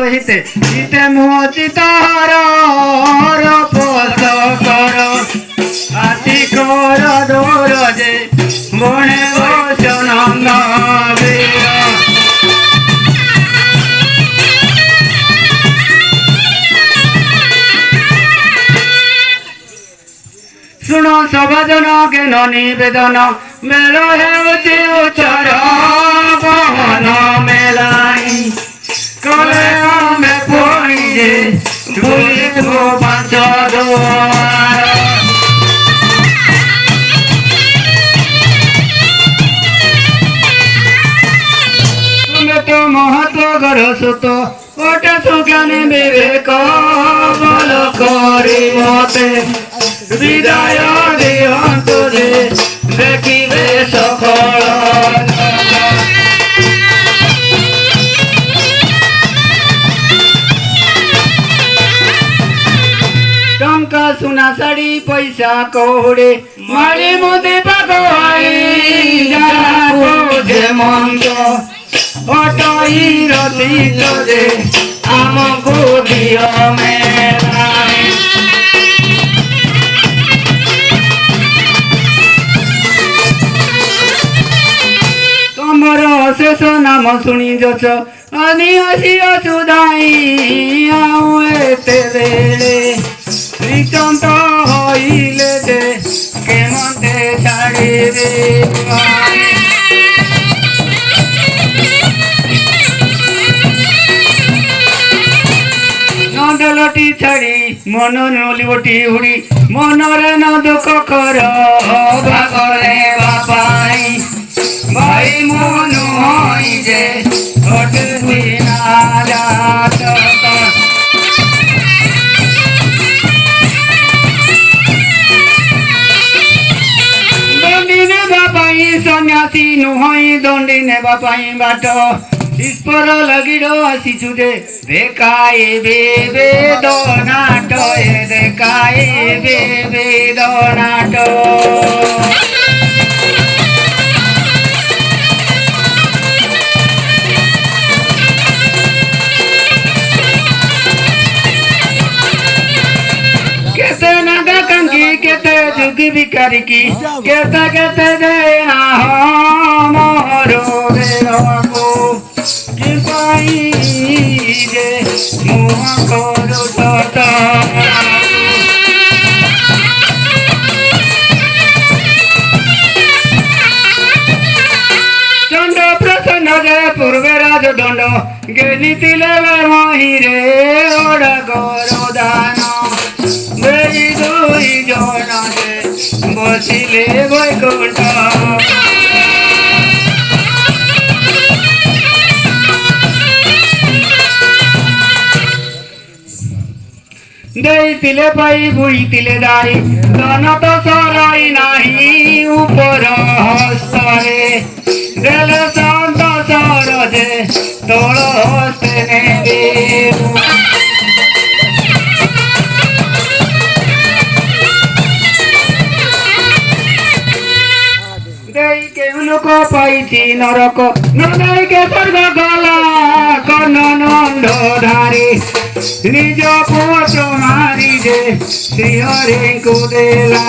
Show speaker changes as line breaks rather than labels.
हिते हिते मुहति तार रपस कर आति कर दूर जे बणे बस नंद वीर शुण सभाजन के निवेदन मेल हेउछि उच्चर पवन मेलाई कले आमे पुणी जे बुलिबु पांच दुआर तुमे तो महत्व कर सुत ओटे सुज्ञानी विवेक बल करी मते विदाय दियंतु जे देखिबे सफल टंका सुना साड़ी पैसा कौड़े मारी मुदी पकवाई जे मंद अटई रतीत जे आमको दियो मेला शेष नाम शुणी जस अनि हसी असुदाई आउ एते बेले श्रीचंद होइले जे केमते छाड़िबे नंदलटी छाड़ी मन नलिबटी हुड़ी मनरे न दुख कर भागरे बापाई भाई मन होई जे छोट बिना जात दंडी नेबा पाई सन्यासी नुहई दंडी नेबा पाई बाट ईश्वर लगिरो आसीचु जे देखाए वेदनाट देखाए वेदनाट केते जुगी भिखारी की केते केते दे मोरो बेरको जिपाई जे मुह करो सत चंड प्रसन्न जे पूर्वे राज दंड गेली तिले मही रे ओड़ा गरो दान दुई जन जे बसिले बैकुंठ देइतिले पाई बुईतिले दाई धन तो सराई नाही ऊपर हस्तरे देले शांत सर जे तोळ हस्ते ने लोक पाई नरक नदय के स्वर्ग गला कर्ण नंद धारी निज पुत्र मारी जे श्री हरि को देला